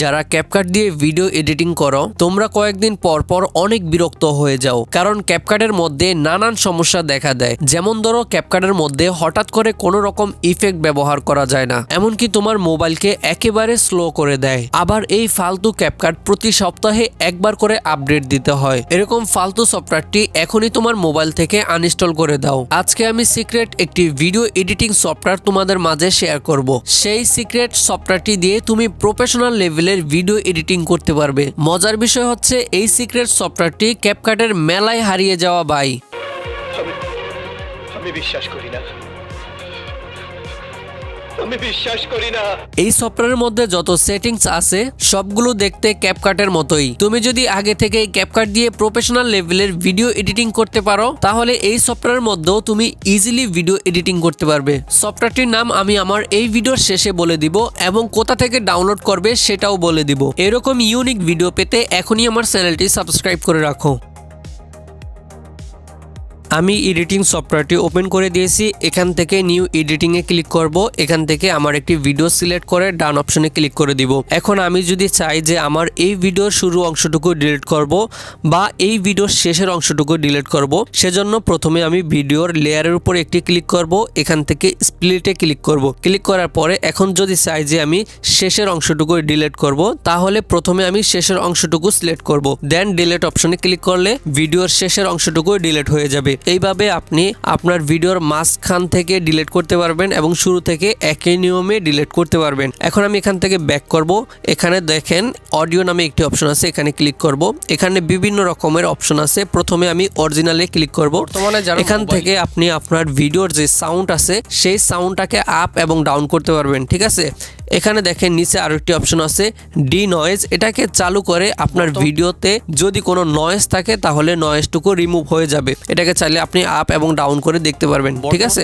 যারা ক্যাপকাট দিয়ে video editing করো তোমরা কয়েকদিন পর পর অনেক বিরক্ত হয়ে যাও, কারণ ক্যাপকাটের মধ্যে নানান সমস্যা দেখা দেয়। যেমন ধরো, ক্যাপকাটের মধ্যে হঠাৎ করে কোনো রকম ইফেক্ট ব্যবহার করা যায় না, এমনকি তোমার মোবাইলকে একেবারে স্লো করে দেয়। আবার এই ফালতু ক্যাপকাট প্রতি সপ্তাহে একবার করে আপডেট দিতে হয়। এরকম ফালতু সফটওয়্যারটি এখনই তোমার মোবাইল থেকে আনইনস্টল করে দাও। আজকে আমি সিক্রেট একটি ভিডিও এডিটিং সফটওয়্যার তোমাদের মাঝে শেয়ার করব। সেই সিক্রেট সফটওয়্যারটি দিয়ে তুমি প্রফেশনাল লেভেলের ভিডিও এডিটিং করতে পারবে। মজার বিষয় হচ্ছে, এই সিক্রেট সফটওয়্যারটি ক্যাপকাটের মেলায় হারিয়ে যাওয়া ভাই। আমি বিশ্বাস করি না, আমি বিশ্বাস করি না। এই সফটওয়্যারের মধ্যে যত সেটিংস আছে সবগুলো দেখতে ক্যাপকাটের মতোই। তুমি যদি আগে থেকে ক্যাপকাট দিয়ে প্রফেশনাল লেভেলের ভিডিও এডিটিং করতে পারো, তাহলে এই সফটওয়্যারের মধ্যেও তুমি ইজিলি ভিডিও এডিটিং করতে পারবে। সফটওয়্যারটির নাম আমি আমার এই ভিডিওর শেষে বলে দিব এবং কোথা থেকে ডাউনলোড করবে সেটাও বলে দিব। এরকম ইউনিক ভিডিও পেতে এখনই আমার চ্যানেলটি সাবস্ক্রাইব করে রাখো। আমি এডিটিং সফটওয়্যারটি ওপেন করে দিয়েছি। এখান থেকে নিউ এডিটিংয়ে ক্লিক করব। এখান থেকে আমার একটি ভিডিও সিলেক্ট করে ডান অপশনে ক্লিক করে দিব। এখন আমি যদি চাই যে আমার এই ভিডিওর শুরু অংশটুকু ডিলিট করব বা এই ভিডিওর শেষের অংশটুকু ডিলিট করব, সেজন্য প্রথমে আমি ভিডিওর লেয়ারের উপর একটি ক্লিক করব। এখান থেকে স্প্লিটে ক্লিক করব। ক্লিক করার পরে এখন যদি চাই যে আমি শেষের অংশটুকু ডিলিট করব, তাহলে প্রথমে আমি শেষের অংশটুকু সিলেক্ট করব। দেন ডিলিট অপশনে ক্লিক করলে ভিডিওর শেষের অংশটুকু ডিলিট হয়ে যাবে। এইভাবে আপনি আপনার ভিডিওর মাঝখান থেকে ডিলিট করতে পারবেন এবং শুরু থেকে একই নিয়মে ডিলিট করতে পারবেন। এখন আমি এখান থেকে ব্যাক করব। এখানে দেখেন অডিও নামে একটি অপশন আছে, এখানে ক্লিক করব। এখানে বিভিন্ন রকমের অপশন আছে। প্রথমে আমি অরিজিনালে ক্লিক করব। এখান থেকে আপনি আপনার ভিডিওর যে সাউন্ড আছে সেই সাউন্ডটাকে আপ এবং ডাউন করতে পারবেন, ঠিক আছে। এখানে দেখেন নিচে আরো একটি অপশন আছে ডি নয়েজ। এটাকে চালু করে আপনার ভিডিওতে যদি কোনো নয়েজ থাকে তাহলে নয়েজটুকু রিমুভ হয়ে যাবে। এটাকে চাইলে আপনি আপ এবং ডাউন করে দেখতে পারবেন, ঠিক আছে।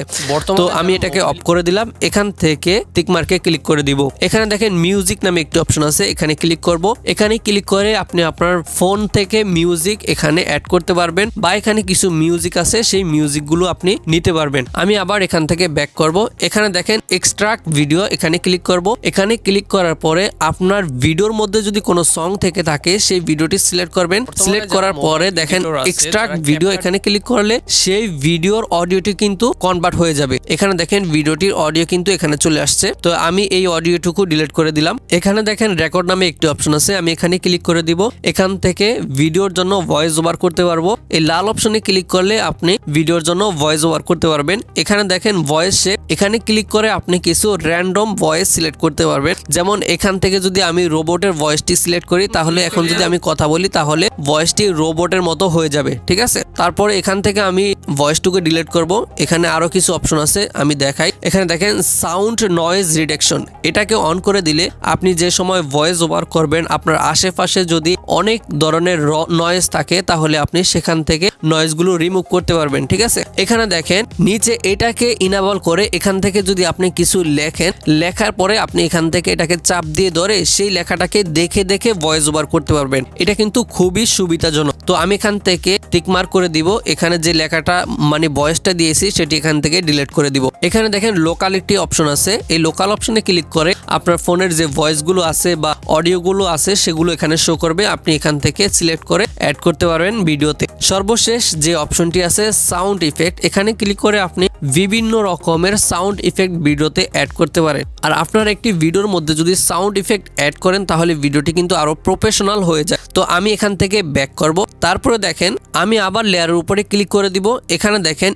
তো আমি এটাকে অফ করে দিলাম। এখান থেকে টিক মার্কে ক্লিক করে দিব। এখানে দেখেন মিউজিক নামে একটি অপশন আছে, এখানে ক্লিক করব। এখানে ক্লিক করে আপনি আপনার ফোন থেকে মিউজিক এখানে অ্যাড করতে পারবেন বা এখানে কিছু মিউজিক আছে সেই মিউজিকগুলো আপনি নিতে পারবেন। আমি আবার এখান থেকে ব্যাক করব। এখানে দেখেন এক্সট্রাক্ট ভিডিও, এখানে ক্লিক করব। এখানে ক্লিক করার পরে আপনার ভিডিওর মধ্যে যদি কোনো সং থেকে থাকে সেই ভিডিওটি সিলেক্ট করবেন। সিলেক্ট করার পরে দেখেন এক্সট্রাক্ট ভিডিও, এখানে ক্লিক করলে সেই ভিডিওর অডিওটি কিন্তু কনভার্ট হয়ে যাবে। এখানে দেখেন ভিডিওটির অডিও কিন্তু এখানে চলে আসছে। তো আমি এই অডিওটুকু ডিলিট করে দিলাম। এখানে দেখেন রেকর্ড নামে একটি অপশন আছে, আমি এখানে ক্লিক করে দিব। এখান থেকে ভিডিওর জন্য ভয়েস ওভার করতে পারবো। এই লাল অপশনে ক্লিক করলে আপনি ভিডিওর জন্য ভয়েস ওভার করতে পারবেন। এখানে দেখেন ভয়েস শেপ, এখানে ক্লিক করে আপনি কিছু র্যান্ডম ভয়েস সিলেক্ট করতে পারবেন। যেমন এখান থেকে যদি আমি রোবটের ভয়েসটি সিলেক্ট করি, তাহলে এখন যদি আমি কথা বলি তাহলে ভয়েসটি রোবটের মতো হয়ে যাবে, ঠিক আছে। তারপরে এখান থেকে আমি ভয়েসটুকু ডিলিট করব। এখানে আরো কিছু অপশন আছে, আমি দেখাই। এখানে দেখেন সাউন্ড নয়েজ রিডাকশন, এটাকে অন করে দিলে আপনি যে সময় ভয়েস ওভার করবেন আপনার আশেপাশে যদি অনেক ধরনের নয়েজ থাকে তাহলে আপনি সেখান থেকে নয়েজগুলো রিমুভ করতে পারবেন, ঠিক আছে। এখানে দেখেন নিচে এটাকে ইনেবল করে এখান থেকে যদি আপনি কিছু লেখেন, লেখার পরে আপনি এখান থেকে এটাকে চাপ দিয়ে ধরে সেই লেখাটাকে দেখে দেখে ভয়েস ওভার করতে পারবেন। এটা কিন্তু খুবই সুবিধাজনক। তো আমি এখান থেকে টিক মার্ক করে দিব। এখানে যে লেখাটা মানে ভয়েসটা দিয়েছি সেটি এখান থেকে ডিলিট করে দিব। এখানে দেখেন লোকাল একটি অপশন আছে, এই লোকাল অপশনে ক্লিক করে আপনার ফোনের যে ভয়েসগুলো আছে বা অডিওগুলো আছে সেগুলো এখানে শো করবে। আপনি এখান থেকে সিলেক্ট করে অ্যাড করতে পারবেন ভিডিওতে। সর্বশেষ যে অপশনটি আছে সাউন্ড ইফেক্ট, এখানে ক্লিক করে আপনি বিভিন্ন রকমের সাউন্ড ইফেক্ট ভিডিওতে অ্যাড করতে পারেন। আর আপনার একটি ভিডিওর মধ্যে যদি সাউন্ড ইফেক্ট অ্যাড করেন তাহলে ভিডিওটি কিন্তু আরো প্রফেশনাল হয়ে যায়। তো আমি এখান থেকে ব্যাক করব। তারপরে দেখেন আমি আবার লেয়ারের উপরে ক্লিক করে দিব। এখানে দেখেন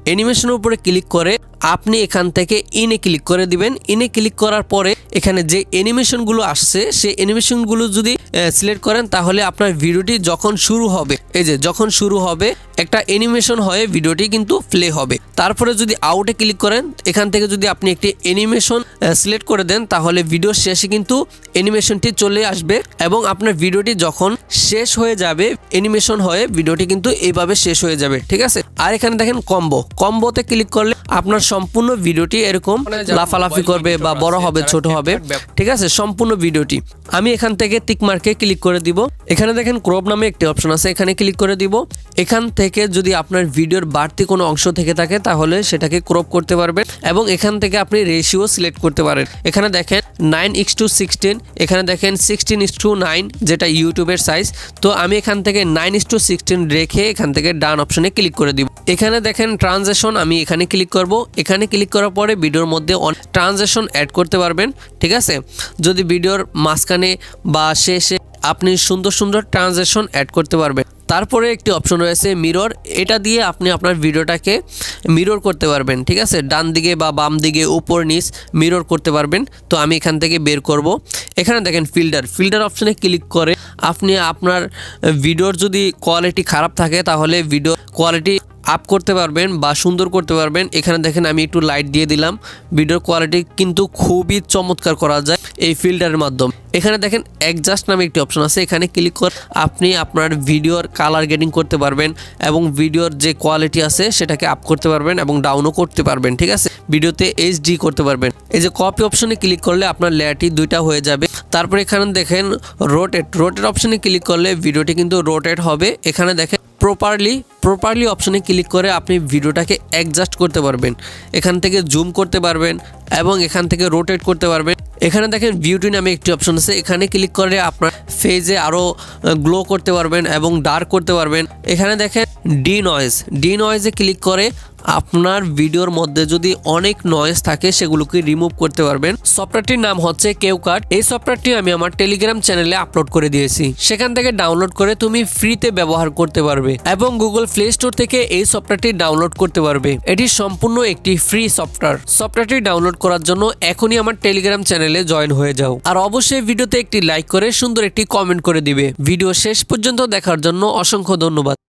অ্যানিমেশনের উপরে ক্লিক করে আপনি এখান থেকে ইনে ক্লিক করে দিবেন। ইনে ক্লিক করার পরে এখানে যে অ্যানিমেশনগুলো আসছে সেই অ্যানিমেশনগুলো যদি সিলেক্ট করেন তাহলে আপনার ভিডিওটি যখন শুরু হবে, এই যে যখন শুরু হবে একটা অ্যানিমেশন হয়ে ভিডিওটি কিন্তু প্লে হবে। তারপরে যদি আউটে ক্লিক করেন, এখান থেকে যদি আপনি একটি অ্যানিমেশন সিলেক্ট করে দেন তাহলে ভিডিওর শেষে কিন্তু অ্যানিমেশনটি চলে আসবে এবং আপনার ভিডিওটি যখন শেষ হয়ে যাবে অ্যানিমেশন হয়ে ভিডিওটি কিন্তু এইভাবে শেষ হয়ে যাবে, ঠিক আছে। আর এখানে দেখেন কম্বোতে ক্লিক করলে আপনার সম্পূর্ণ ভিডিওটি এরকম লাফালাফি করবে বা বড় হবে ছোট হবে, ঠিক আছে, সম্পূর্ণ ভিডিওটি। আমি এখান থেকে টিক মার্কে ক্লিক করে দিব। এখানে দেখেন ক্রপ নামে একটি অপশন আছে, এখানে ক্লিক করে দিব। এখান থেকে যদি আপনার ভিডিওর বাড়তি কোনো অংশ থেকে থাকে তাহলে সেটাকে ক্রপ করতে পারবেন এবং এখান থেকে আপনি রেশিও সিলেক্ট করতে পারেন। এখানে দেখেন 9:16, এখানে দেখেন 16:9 যেটা ইউটিউবের সাইজ। তো আমি এখান থেকে 9:16 রেখে এখান থেকে ডান অপশনে ক্লিক করে দিব। এখানে দেখেন ট্রানজিশন, আমি এখানে ক্লিক করব। এখানে ক্লিক করার পরে ভিডিওর মধ্যে ট্রানজিশন অ্যাড করতে পারবেন, ঠিক আছে। যদি ভিডিওর মাঝখানে বা শেষে আপনি সুন্দর সুন্দর ট্রানজিশন অ্যাড করতে পারবেন। তারপরে একটি অপশন রয়েছে মিরর, এটা দিয়ে আপনি আপনার ভিডিওটাকে মিরর করতে পারবেন, ঠিক আছে, ডান দিকে বা বাম দিকে উপর নিচ মিরর করতে পারবেন। তো আমি এখান থেকে বের করব। এখানে দেখেন ফিল্টার অপশনে ক্লিক করে আপনি আপনার ভিডিওর যদি কোয়ালিটি খারাপ থাকে তাহলে ভিডিও কোয়ালিটি আপ করতে পারবেন বা সুন্দর করতে পারবেন। এখানে দেখেন আমি একটু লাইট দিয়ে দিলাম, ভিডিওর কোয়ালিটি কিন্তু খুবই চমৎকার করা যায় এই ফিল্টারের মাধ্যমে। এখানে দেখেন অ্যাডজাস্ট নামে একটি অপশন আছে, এখানে ক্লিক করে আপনি আপনার ভিডিওর কালার গ্রেডিং করতে পারবেন এবং ভিডিওর যে কোয়ালিটি আছে সেটাকে আপ করতে পারবেন এবং ডাউনও করতে পারবেন, ঠিক আছে। ভিডিওতে এইচডি করতে পারবেন। এই যে কপি অপশনে ক্লিক করলে আপনার লেয়ারটি দুইটা হয়ে যাবে। তারপরে এখানে দেখেন রোটেট অপশনে ক্লিক করলে ভিডিওটি কিন্তু রোটেট হবে। এখানে দেখেন প্রপারলি অপশনে ক্লিক করে আপনি ভিডিওটাকে অ্যাডজাস্ট করতে পারবেন। এখান থেকে জুম করতে পারবেন এবং এখান থেকে রোটেট করতে পারবেন। এখানে দেখেন বিউটি নামে একটি অপশন আছে, এখানে ক্লিক করে আপনার ফেজে আরও গ্লো করতে পারবেন এবং ডার্ক করতে পারবেন। এখানে দেখেন ডি নয়েজে ক্লিক করে আপনার ভিডিওর মধ্যে যদি অনেক নয়েজ থাকে সেগুলোকে রিমুভ করতে পারবেন। সফটওয়্যারটির নাম হচ্ছে কেউকাট। এই সফটওয়্যারটি আমি আমার টেলিগ্রাম চ্যানেলে আপলোড করে দিয়েছি, সেখান থেকে ডাউনলোড করে তুমি ফ্রিতে ব্যবহার করতে পারবে এবং গুগল প্লে স্টোর থেকে এই সফটওয়্যারটি ডাউনলোড করতে পারবে। এটি সম্পূর্ণ একটি ফ্রি সফটওয়্যারটি ডাউনলোড করার জন্য এখনই আমার টেলিগ্রাম চ্যানেলে জয়েন হয়ে যাও। আর অবশ্যই ভিডিওতে একটি লাইক করে সুন্দর একটি কমেন্ট করে দিবে। ভিডিও শেষ পর্যন্ত দেখার জন্য অসংখ্য ধন্যবাদ।